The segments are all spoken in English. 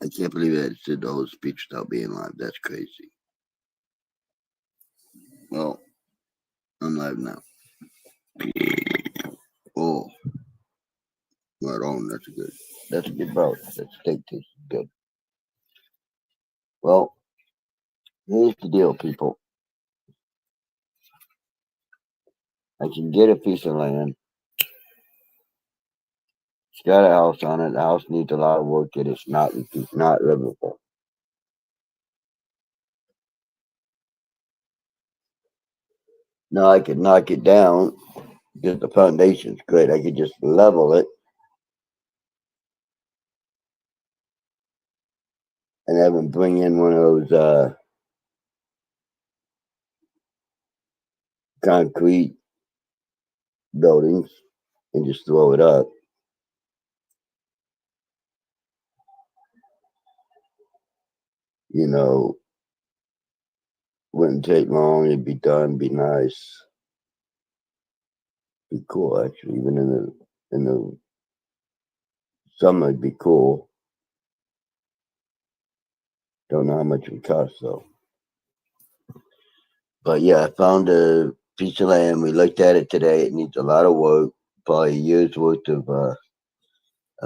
can't believe I did the whole speech without being live. That's crazy. Well, I'm live now. Oh, right on. That's a good boat. That steak tastes good. Well, here's the deal, people. I can get a piece of land. It's got a house on it. The house needs a lot of work. It's not livable. Now I could knock it down because the foundation's great. I could just level it and have them bring in one of those concrete buildings and just throw it up. You know, wouldn't take long. It'd be done. Be nice. Be cool, actually. Even in the summer, it'd be cool. Don't know how much it would cost though. But yeah, I found a piece of land. We looked at it today. It needs a lot of work. Probably a year's worth of a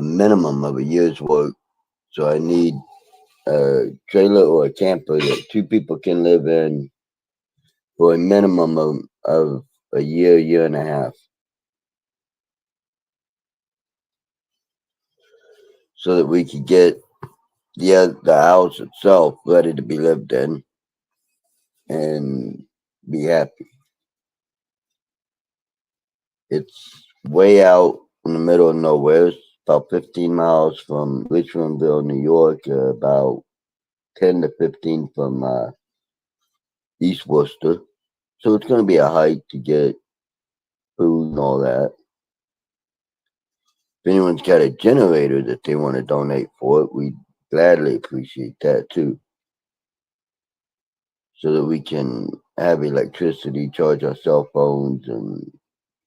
minimum of a year's work. So I need a trailer or a camper that two people can live in for a minimum of a year and a half. So that we could get the house itself ready to be lived in and be happy. It's way out in the middle of nowhere. It's about 15 miles from Richmondville, New York, about 10 to 15 from East Worcester. So it's going to be a hike to get food and all that. If anyone's got a generator that they want to donate for it, we'd gladly appreciate that too. So that we can have electricity, charge our cell phones, and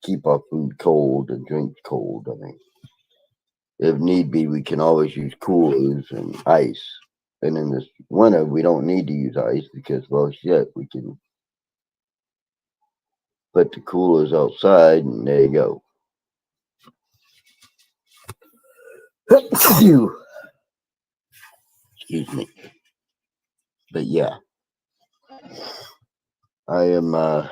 keep our food cold and drink cold. I mean, if need be, we can always use coolers and ice. And in this winter, we don't need to use ice because, well, shit, we can put the coolers outside and there you go. Excuse me. But yeah, I am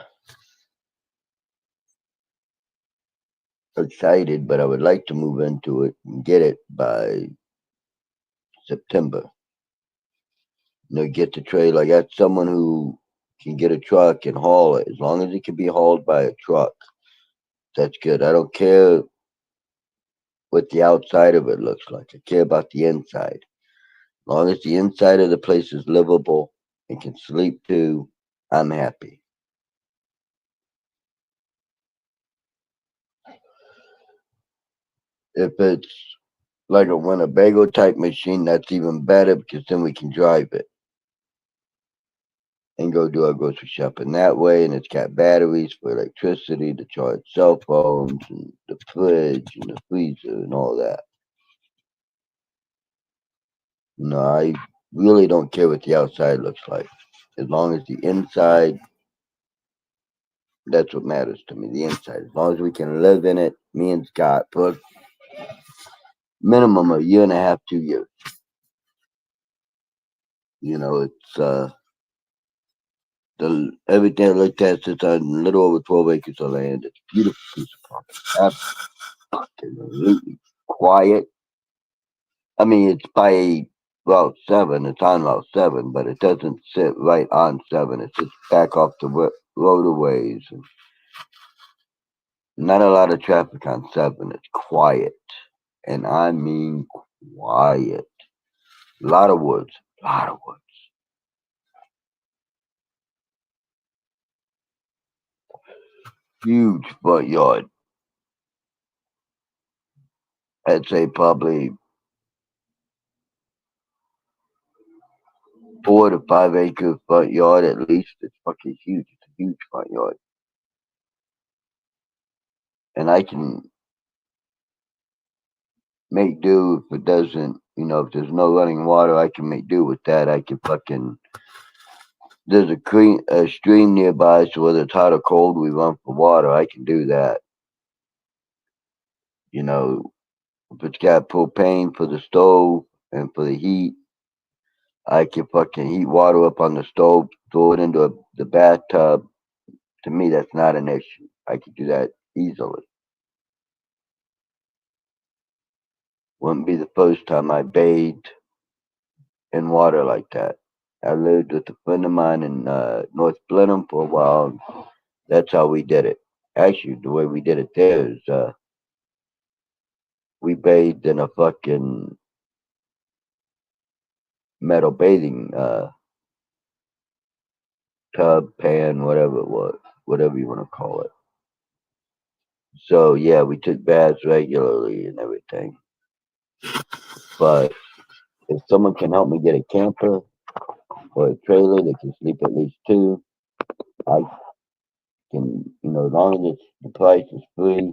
excited, but I would like to move into it and get it by September. Get the trailer. I got someone who can get a truck and haul it. As long as it can be hauled by a truck, that's good. I don't care what the outside of it looks like. I care about the inside. As long as the inside of the place is livable and can sleep to, I'm happy. If it's like a Winnebago type machine, that's even better because then we can drive it and go do our grocery shopping that way. And it's got batteries for electricity to charge cell phones and the fridge and the freezer and all that. No, I really don't care what the outside looks like. As long as the inside, that's what matters to me, the inside. As long as we can live in it, me and Scott, for minimum a year and a half, 2 years. It's everything I looked at since a little over 12 acres of land. It's a beautiful piece of property. Absolutely quiet. I mean, it's by Route 7. It's on Route 7, but it doesn't sit right on 7. It sits back off the roadways. And not a lot of traffic on 7. It's quiet. And I mean quiet. A lot of woods. A lot of woods. Huge front yard. I'd say probably 4 to 5 acre front yard at least. It's fucking huge. It's a huge front yard. And I can make do if it doesn't, if there's no running water, I can make do with that. I can fucking, there's a stream nearby, so whether it's hot or cold, we run for water. I can do that. If it's got propane for the stove and for the heat, I can fucking heat water up on the stove, throw it into the bathtub. To me, that's not an issue. I could do that easily. Wouldn't be the first time I bathed in water like that. I lived with a friend of mine in North Blenheim for a while. That's how we did it. Actually, the way we did it there is we bathed in a fucking metal bathing tub, pan, whatever it was, whatever you want to call it. So yeah, we took baths regularly and everything. But if someone can help me get a camper or a trailer that can sleep at least two, I can, as long as the price is free,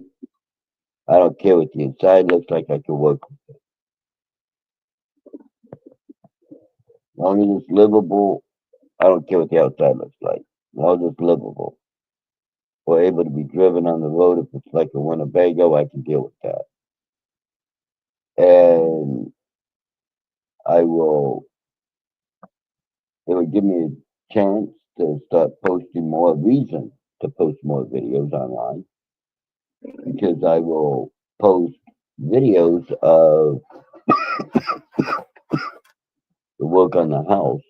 I don't care what the inside looks like, I can work with it. As long as it's livable, I don't care what the outside looks like. As long as it's livable or able to be driven on the road, if it's like a Winnebago, I can deal with that. And I will, it would give me a chance to start posting more, reason to post more videos online, because I will post videos of the work on the house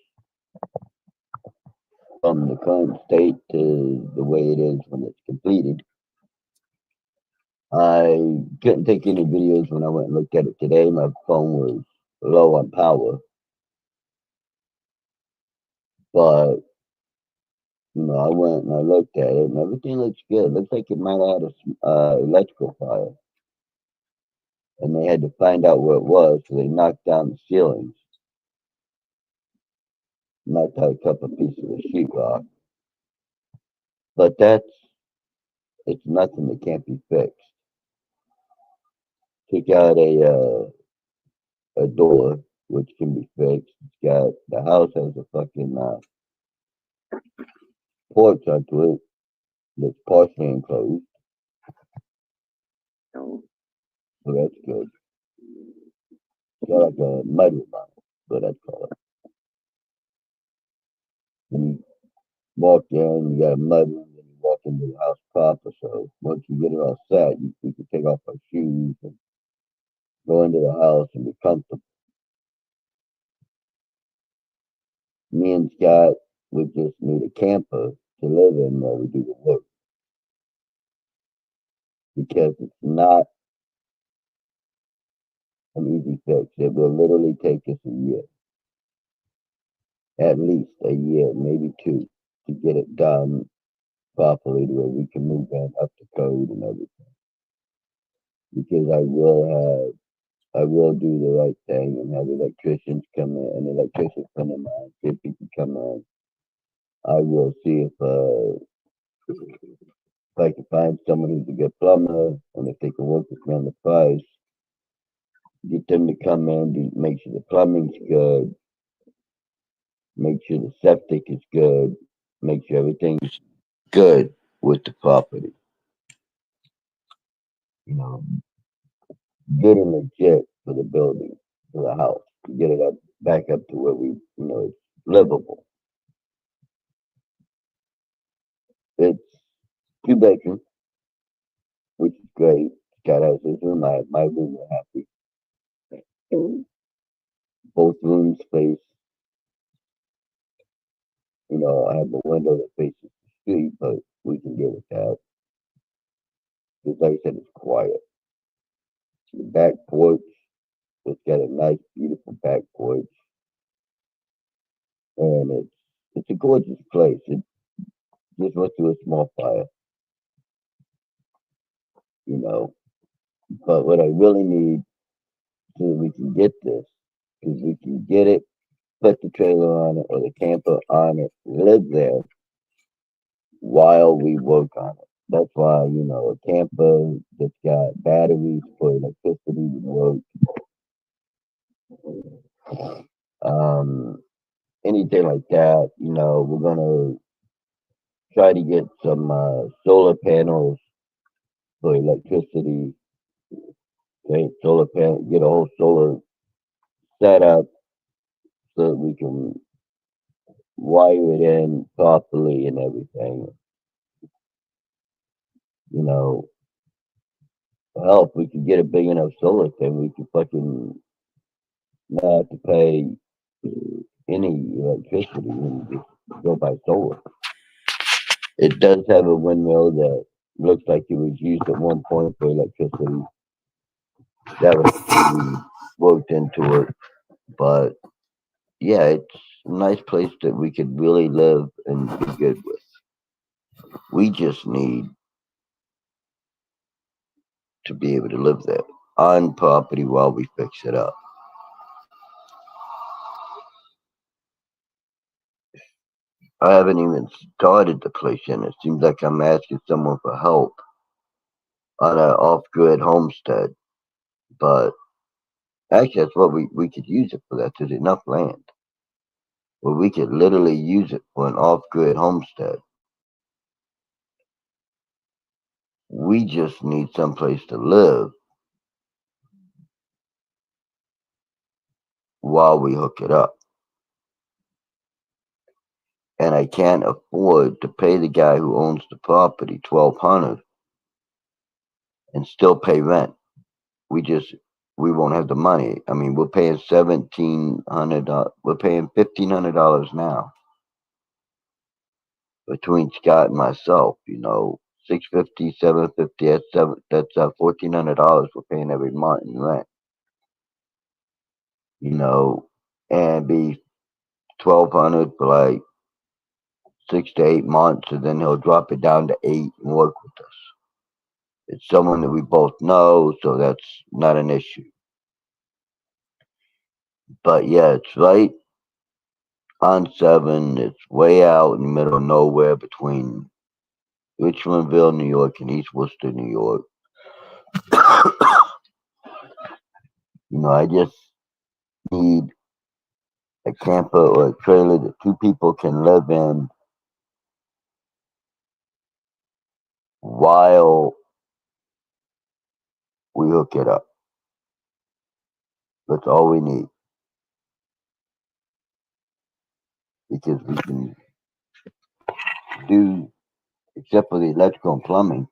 from the current state to the way it is when it's completed. I couldn't take any videos when I went and looked at it today. My phone was low on power. But, I went and I looked at it and everything looks good. Looks like it might have had a electrical fire. And they had to find out where it was, so they knocked down the ceilings. Knocked out a couple of pieces of sheetrock. But it's nothing that can't be fixed. Took out a door, which can be fixed. The house has a fucking porch onto it that's partially enclosed. So that's good. It's got like a mudroom on it, so that's called it. When you walk in, you got a mudroom, then you walk into the house proper. So once you get it all set, you can take off our shoes and go into the house and be comfortable. Me and Scott, we just need a camper to live in while we do the work, because it's not an easy fix. It will literally take us a year, at least a year, maybe two, to get it done properly to where we can move in up to code and everything. Because I will do the right thing and have electricians come in, and electricians come in, if he can come in. I will see if I can find someone who's a good plumber, and if they can work with me on the price, get them to come in, make sure the plumbing's good, make sure the septic is good, make sure everything's good with the property. You know, good and legit for the building, for the house, to get it back up to where it's livable. It's 2 bedrooms, which is great. Scott has his room. I have my room. We're happy. Both rooms face, I have a window that faces the street, but we can deal with that. Because like I said, it's quiet. The back porch, it's got a nice, beautiful back porch, and it's a gorgeous place. It just went through a small fire, you know. But what I really need, so that we can get this, is we can get it, put the trailer on it or the camper on it, live there while we work on it. That's why, a camper that's got batteries for electricity would work. Um, Anything like that, we're gonna try to get some solar panels for electricity. Okay, solar panel, get a whole solar setup so that we can wire it in properly and everything. You know, hell, if we could get a big enough solar thing, we could fucking not have to pay any electricity and just go by solar. It does have a windmill that looks like it was used at one point for electricity. That was worked into it, but yeah, it's a nice place that we could really live and be good with. We just need to be able to live there on property while we fix it up. I haven't even started the place yet. It seems like I'm asking someone for help on an off-grid homestead, but actually, that's what we could use it for. That there's enough land where we could literally use it for an off-grid homestead. We just need someplace to live while we hook it up. And I can't afford to pay the guy who owns the property $1,200 and still pay rent. We won't have the money. I mean, we're paying $1,700. We're paying $1,500 now between Scott and myself. 650, 750. That's $1,400 we're paying every month in rent. And be 1,200 for like 6 to 8 months, and then he'll drop it down to 8 and work with us. It's someone that we both know, so that's not an issue. But yeah, it's right on 7. It's way out in the middle of nowhere between Richmondville, New York, and East Worcester, New York. I just need a camper or a trailer that two people can live in while we hook it up. That's all we need. Because we can do, except for the electrical and plumbing,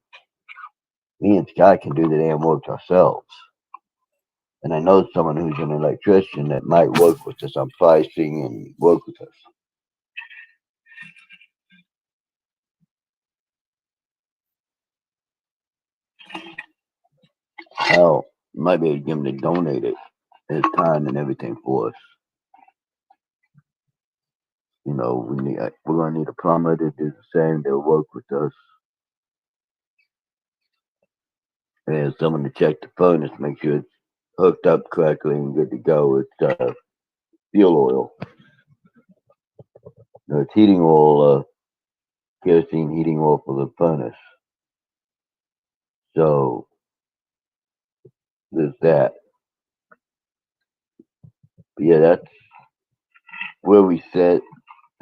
me and Scott can do the damn work ourselves. And I know someone who's an electrician that might work with us on pricing and work with us. Hell, might be able to get him to donate it, his time and everything for us. We're gonna need a plumber to do the same. They'll work with us, and someone to check the furnace, make sure it's hooked up correctly and good to go. It's fuel oil. No, it's heating oil, kerosene heating oil for the furnace. So there's that. But yeah, that's where we sit.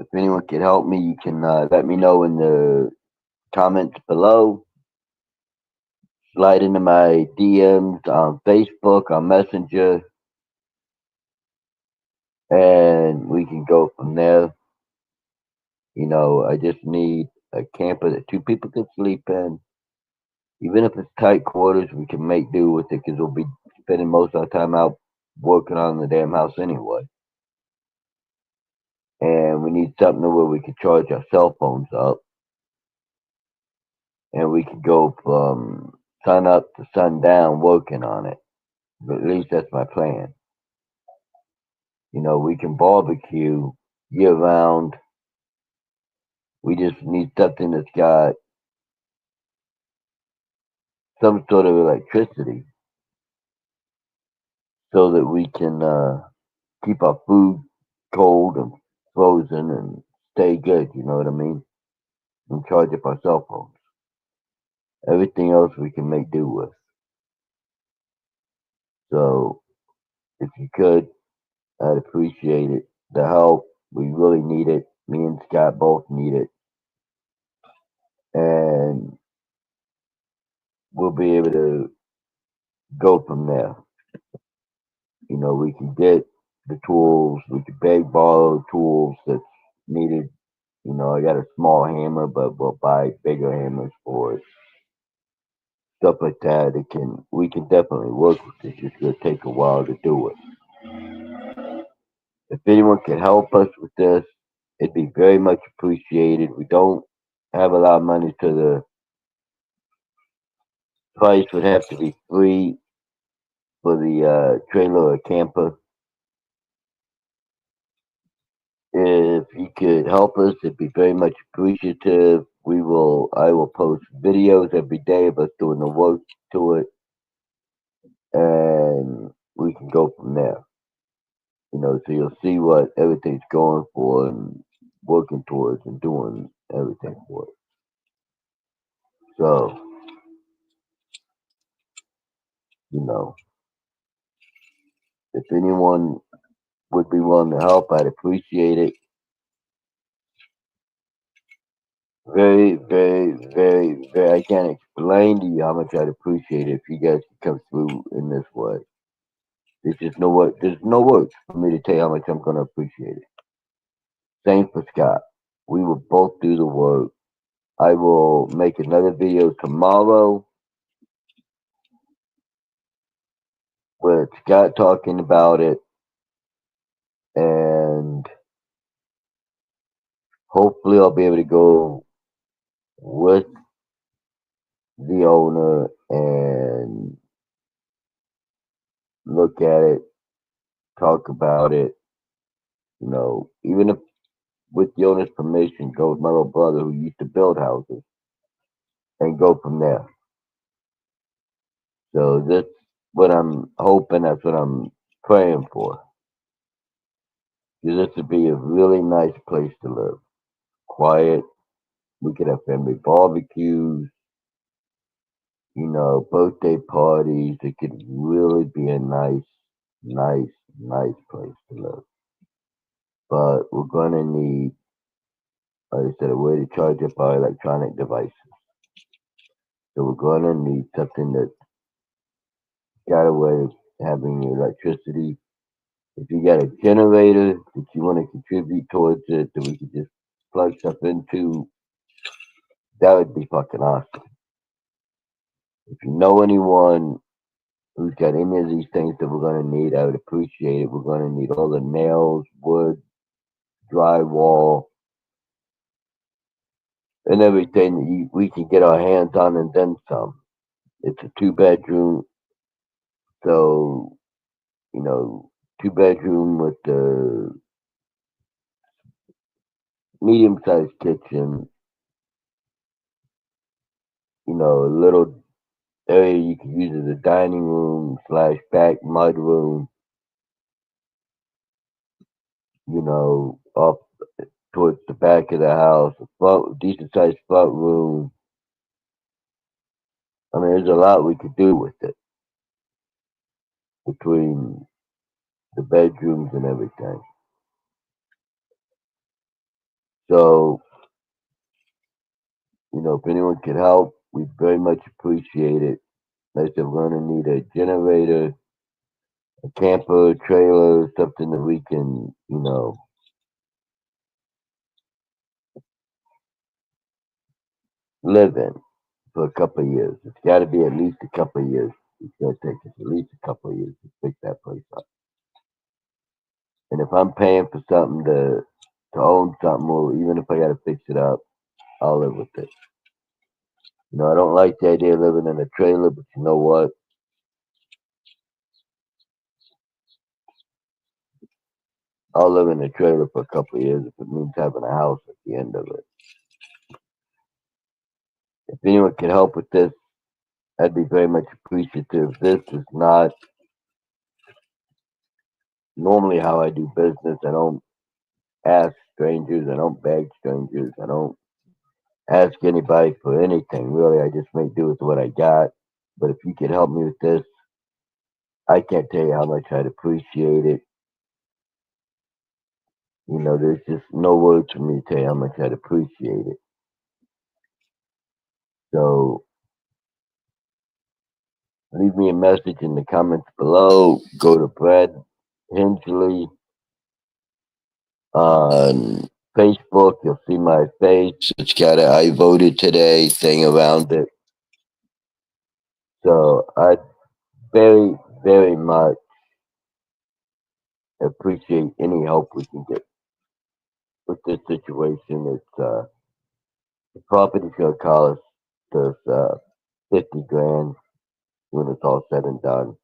If anyone can help me, you can let me know in the comments below. Slide into my DMs on Facebook, on Messenger, and we can go from there. I just need a camper that two people can sleep in. Even if it's tight quarters, we can make do with it because we'll be spending most of our time out working on the damn house anyway. And we need something where we can charge our cell phones up, and we can go from sun up to sundown working on it. But at least that's my plan. We can barbecue year round. We just need something that's got some sort of electricity so that we can keep our food cold and frozen and stay good. You know what I mean? And charge up our cell phones. Everything else we can make do with. So if you could, I'd appreciate it. The help, we really need it. Me and Scott both need it. And we'll be able to go from there. We can get the tools, we can beg, borrow tools that's needed. I got a small hammer, but we'll buy bigger hammers for it. Stuff like that. We can definitely work with it. It's just gonna take a while to do it. If anyone can help us with this, it'd be very much appreciated. We don't have a lot of money, so the price would have to be free for the trailer or camper. If you could help us, it'd be very much appreciative. I will post videos every day of us doing the work to it, and we can go from there. So you'll see what everything's going for and working towards and doing everything for it. So, you know, if anyone would be willing to help, I'd appreciate it. Very, very, very, very. I can't explain to you how much I'd appreciate it if you guys could come through in this way. There's just no word. There's no words for me to tell you how much I'm gonna appreciate it. Same for Scott. We will both do the work. I will make another video tomorrow with Scott talking about it, and hopefully I'll be able to go with the owner and look at it, talk about it. Even if with the owner's permission, go with my little brother who used to build houses and go from there. So that's what I'm hoping. That's what I'm praying for. Because this would be a really nice place to live. Quiet. We could have family barbecues. Birthday parties. It could really be a nice, nice, nice place to live. But we're gonna need, like I said, a way to charge up our electronic devices. So we're gonna need something that's got a way of having electricity. If you got a generator that you want to contribute towards it, that we could just plug stuff into, that would be fucking awesome. If you know anyone who's got any of these things that we're gonna need, I would appreciate it. We're gonna need all the nails, wood, drywall, and everything that we can get our hands on, and then some. It's a 2 bedroom, so you know, 2 bedroom with the medium sized kitchen, a little area you can use as a dining room slash back mud room, up towards the back of the house, a decent sized front room. I mean, there's a lot we could do with it between the bedrooms and everything. So, if anyone could help, we'd very much appreciate it. Like I said, we're going to need a generator, a camper, trailer, something that we can, live in for a couple of years. It's got to be at least a couple of years. It's going to take us at least a couple of years to fix that place up. And if I'm paying for something to own something, or even if I got to fix it up, I'll live with it. I don't like the idea of living in a trailer, but you know what? I'll live in a trailer for a couple of years if it means having a house at the end of it. If anyone can help with this, I'd be very much appreciative. This is not normally how I do business. I don't ask strangers. I don't beg strangers. I don't ask anybody for anything. Really, I just make do with what I got. But if you could help me with this, I can't tell you how much I'd appreciate it. You know, there's just no words for me to tell you how much I'd appreciate it. So leave me a message in the comments below. Go to Brad Hensley on Facebook. You'll see my face. It's got a "I voted today" thing around it. So I very, very much appreciate any help we can get with this situation. It's the property's gonna cost us 50 grand when it's all said and done.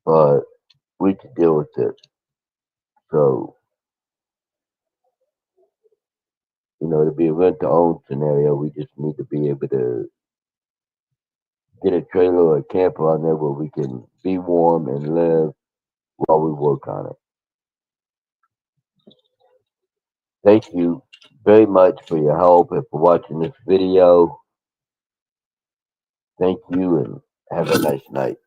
But we can deal with it. So, you know, to be a rent to own scenario, we just need to be able to get a trailer or a camper on there where we can be warm and live while we work on it. Thank you very much for your help and for watching this video. Thank you and have a nice night.